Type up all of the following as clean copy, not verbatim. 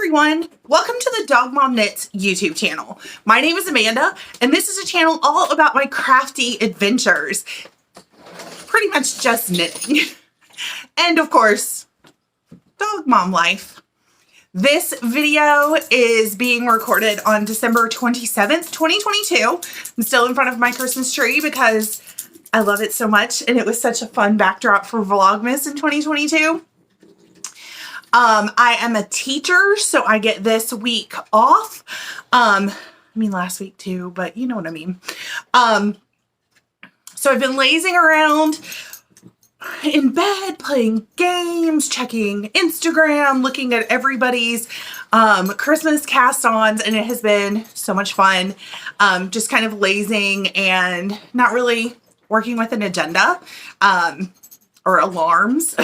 everyone, welcome to the Dog Mom Knits YouTube channel. My name is Amanda and this is a channel all about my crafty adventures. Pretty much just knitting. And of course, dog mom life. This video is being recorded on December 27th, 2022. I'm still in front of my Christmas tree because I love it so much and it was such a fun backdrop for Vlogmas in 2022. I am a teacher, so I get this week off. I mean last week too, but you know what I mean. So I've been lazing around in bed, playing games, checking Instagram, looking at everybody's Christmas cast-ons, and it has been so much fun. Just kind of lazing and not really working with an agenda or alarms.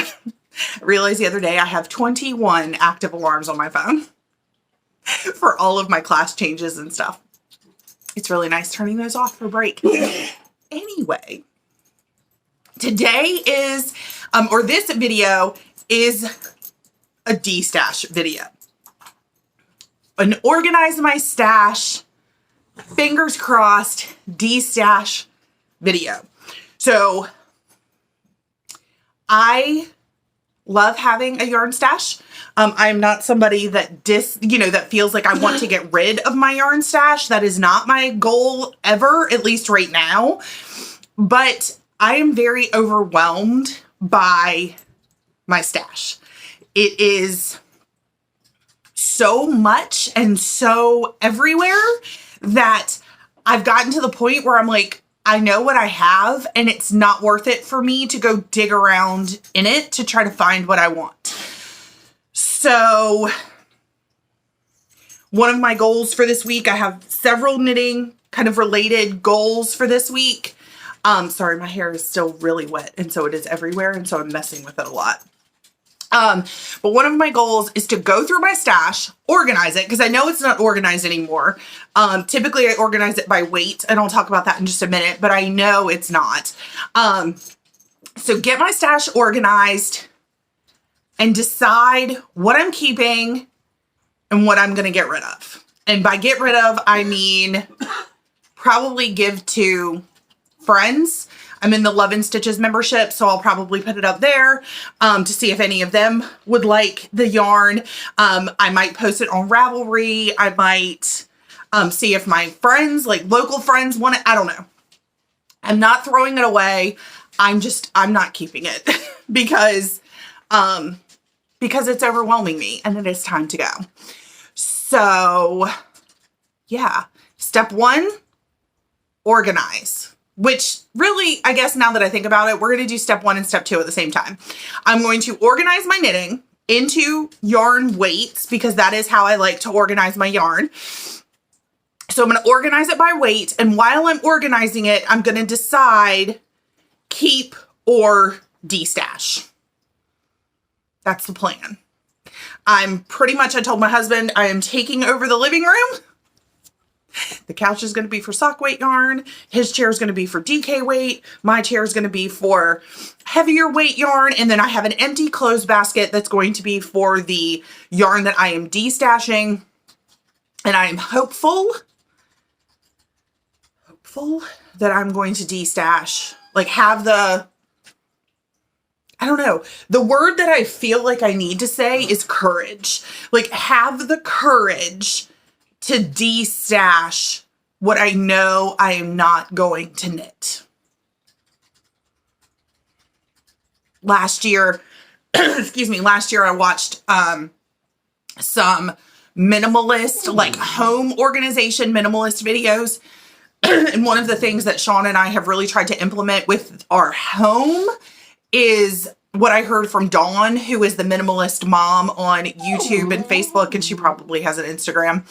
I realized the other day I have 21 active alarms on my phone for all of my class changes and stuff. It's really nice turning those off for break. Anyway, today is, or this video is a Destash video. An organize my stash, fingers crossed, Destash video. So I love having a yarn stash. I'm not somebody that that feels like I want to get rid of my yarn stash. That is not my goal ever, at least right now. But I am very overwhelmed by my stash. It is so much and so everywhere that I've gotten to the point where I'm like, I know what I have and it's not worth it for me to go dig around in it to try to find what I want. So one of my goals for this week, I have several knitting kind of related goals for this week. Sorry, my hair is still really wet and so it is everywhere and so I'm messing with it a lot. But one of my goals is to go through my stash, organize it, because I know it's not organized anymore. Typically I organize it by weight, and I'll talk about that in just a minute, but I know it's not. So get my stash organized and decide what I'm keeping and what I'm going to get rid of. And by get rid of, I mean probably give to friends. I'm in the Love and Stitches membership, so I'll probably put it up there to see if any of them would like the yarn. I might post it on Ravelry. I might see if my friends, like local friends, want it. I don't know. I'm not throwing it away. I'm not keeping it because it's overwhelming me and it is time to go. So yeah, step one, organize. Which really, I guess now that I think about it, we're going to do step one and step two at the same time. I'm going to organize my knitting into yarn weights because that is how I like to organize my yarn. So I'm going to organize it by weight. And while I'm organizing it, I'm going to decide keep or destash. That's the plan. I told my husband I am taking over the living room. The couch is going to be for sock weight yarn. His chair is going to be for DK weight. My chair is going to be for heavier weight yarn. And then I have an empty clothes basket that's going to be for the yarn that I am destashing. And I am hopeful that I'm going to destash, like have the, I don't know, the word that I feel like I need to say is courage. Like have the courage to destash what I know I am not going to knit. Last year, last year I watched some minimalist, like home organization minimalist videos. And one of the things that Sean and I have really tried to implement with our home is what I heard from Dawn, who is the minimalist mom on YouTube and Facebook, and she probably has an Instagram.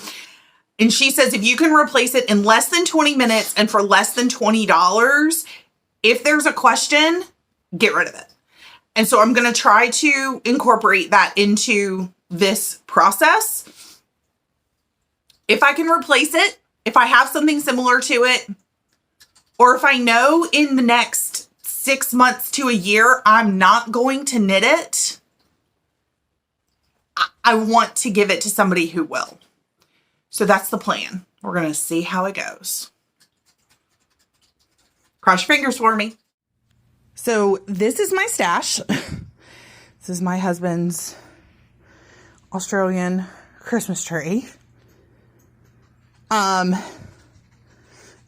And she says, if you can replace it in less than 20 minutes and for less than $20, if there's a question, get rid of it. And so I'm going to try to incorporate that into this process. If I can replace it, if I have something similar to it, or if I know in the next 6 months to a year, I'm not going to knit it, I want to give it to somebody who will. So that's the plan. We're going to see how it goes. Cross your fingers for me. So this is my stash. This is my husband's Australian Christmas tree.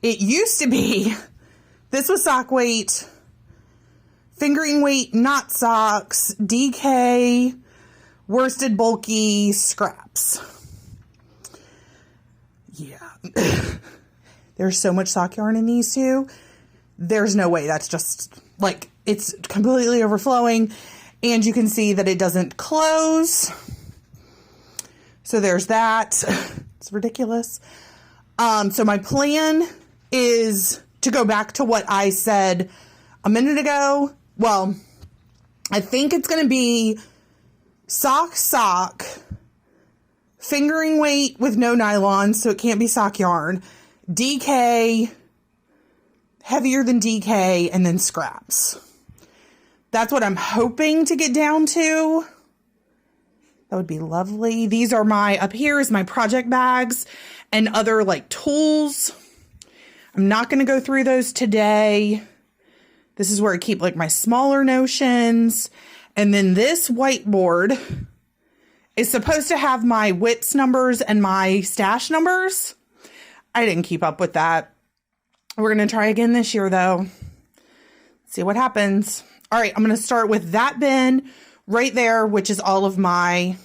It used to be, this was sock weight, fingering weight, not socks, DK, worsted bulky scraps. Yeah. There's so much sock yarn in these two. There's no way. That's just like, it's completely overflowing. And you can see that it doesn't close. So there's that. It's ridiculous. So my plan is to go back to what I said a minute ago. Well, I think it's going to be sock, fingering weight with no nylon, so it can't be sock yarn, DK, heavier than DK, and then scraps. That's what I'm hoping to get down to. That would be lovely. These are up here is my project bags and other like tools. I'm not going to go through those today. This is where I keep like my smaller notions. And then this whiteboard is supposed to have my WITS numbers and my stash numbers. I didn't keep up with that. We're going to try again this year though. See what happens. All right, I'm going to start with that bin right there, which is all of my,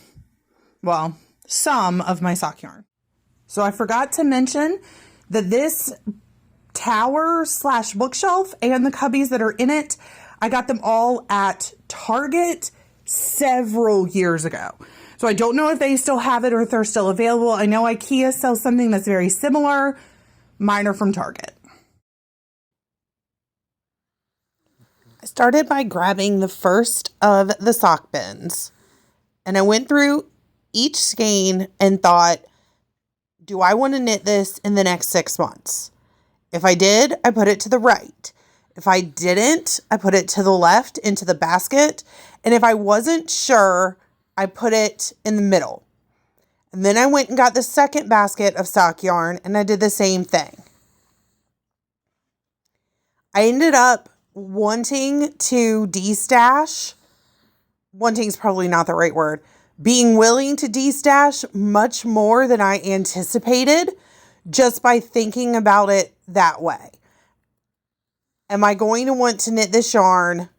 well, some of my sock yarn. So I forgot to mention that this tower / bookshelf and the cubbies that are in it, I got them all at Target several years ago. So I don't know if they still have it or if they're still available. I know IKEA sells something that's very similar. Mine are from Target. I started by grabbing the first of the sock bins, and I went through each skein and thought, do I want to knit this in the next 6 months? If I did, I put it to the right. If I didn't, I put it to the left into the basket. And if I wasn't sure, I put it in the middle. And then I went and got the second basket of sock yarn and I did the same thing. I ended up wanting to destash. Wanting is probably not the right word. Being willing to destash much more than I anticipated just by thinking about it that way. Am I going to want to knit this yarn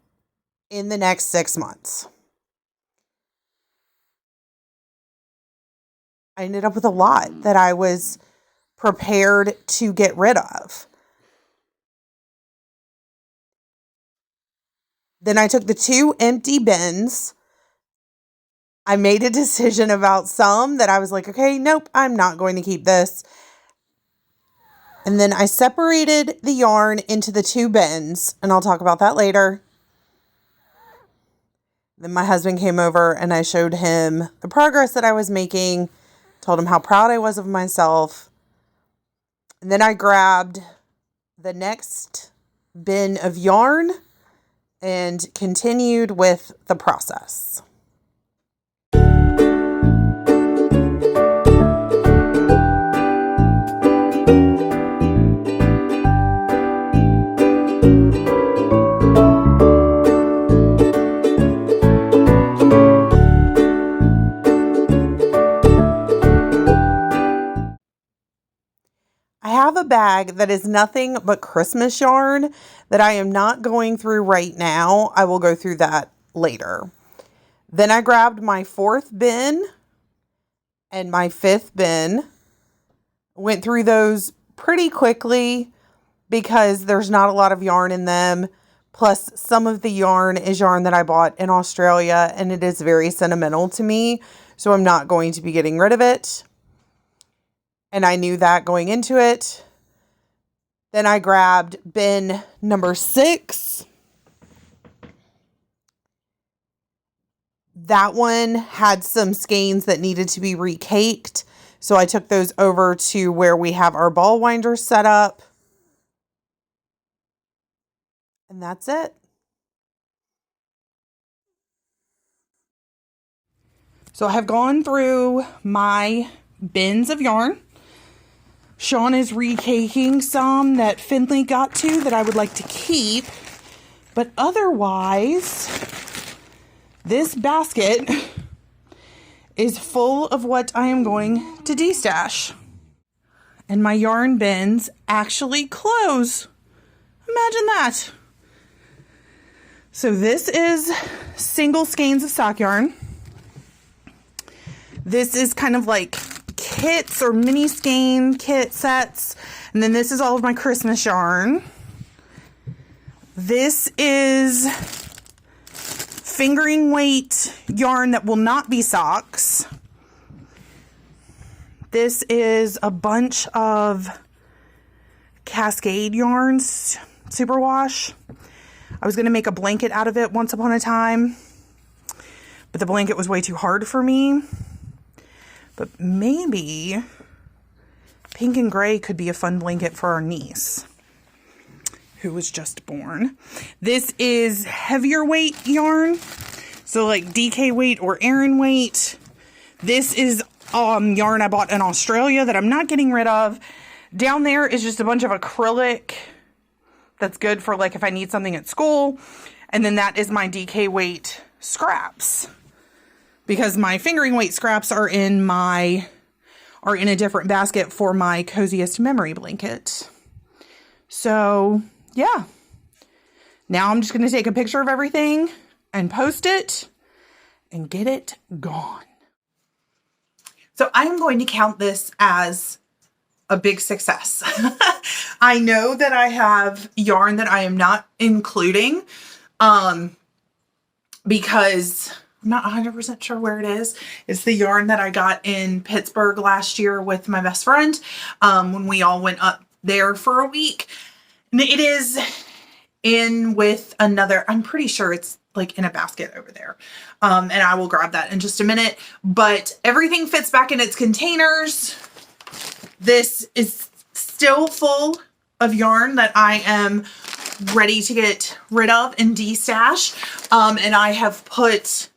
in the next 6 months? I ended up with a lot that I was prepared to get rid of. Then I took the 2 empty bins. I made a decision about some that I was like, okay, nope, I'm not going to keep this. And then I separated the yarn into the 2 bins, and I'll talk about that later. Then my husband came over and I showed him the progress that I was making, told him how proud I was of myself. And then I grabbed the next bin of yarn and continued with the process. I have a bag that is nothing but Christmas yarn that I am not going through right now. I will go through that later. Then I grabbed my 4th bin and my 5th bin. Went through those pretty quickly because there's not a lot of yarn in them. Plus, some of the yarn is yarn that I bought in Australia and it is very sentimental to me. So I'm not going to be getting rid of it. And I knew that going into it. Then I grabbed bin number 6. That one had some skeins that needed to be recaked. So I took those over to where we have our ball winders set up. And that's it. So I have gone through my bins of yarn. Sean is recaking some that Finley got to that I would like to keep. But otherwise, this basket is full of what I am going to destash. And my yarn bins actually close. Imagine that. So this is single skeins of sock yarn. This is kind of like kits or mini skein kit sets. And then this is all of my Christmas yarn. This is fingering weight yarn that will not be socks. This is a bunch of Cascade yarns, superwash. I was going to make a blanket out of it once upon a time, but the blanket was way too hard for me. But maybe pink and gray could be a fun blanket for our niece, who was just born. This is heavier weight yarn, so like DK weight or Aran weight. This is yarn I bought in Australia that I'm not getting rid of. Down there is just a bunch of acrylic that's good for like if I need something at school. And then that is my DK weight scraps, because my fingering weight scraps are in a different basket for my coziest memory blanket. So yeah, now I'm just going to take a picture of everything and post it and get it gone. So I'm going to count this as a big success. I know that I have yarn that I am not including because I'm not 100% sure where it is. It's the yarn that I got in Pittsburgh last year with my best friend when we all went up there for a week. And it is in with another, I'm pretty sure it's like in a basket over there. And I will grab that in just a minute. But everything fits back in its containers. This is still full of yarn that I am ready to get rid of and destash. And I have put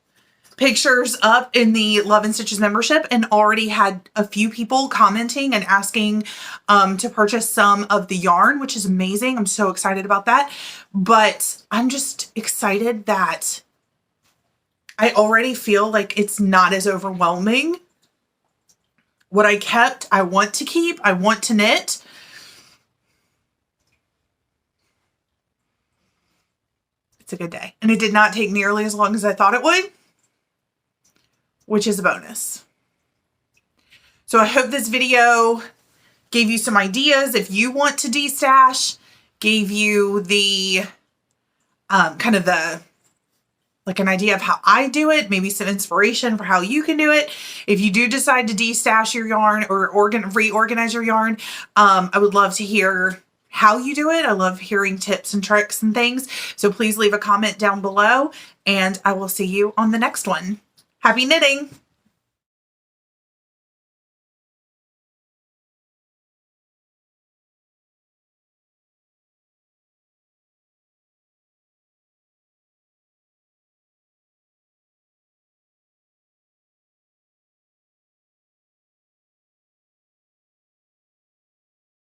pictures up in the Love and Stitches membership and already had a few people commenting and asking to purchase some of the yarn, which is amazing. I'm so excited about that. But I'm just excited that I already feel like it's not as overwhelming. What I kept, I want to keep, I want to knit. It's a good day. And it did not take nearly as long as I thought it would, which is a bonus. So I hope this video gave you some ideas if you want to destash, gave you the kind of the like an idea of how I do it, maybe some inspiration for how you can do it. If you do decide to destash your yarn or reorganize your yarn, I would love to hear how you do it. I love hearing tips and tricks and things. So please leave a comment down below and I will see you on the next one. Happy knitting!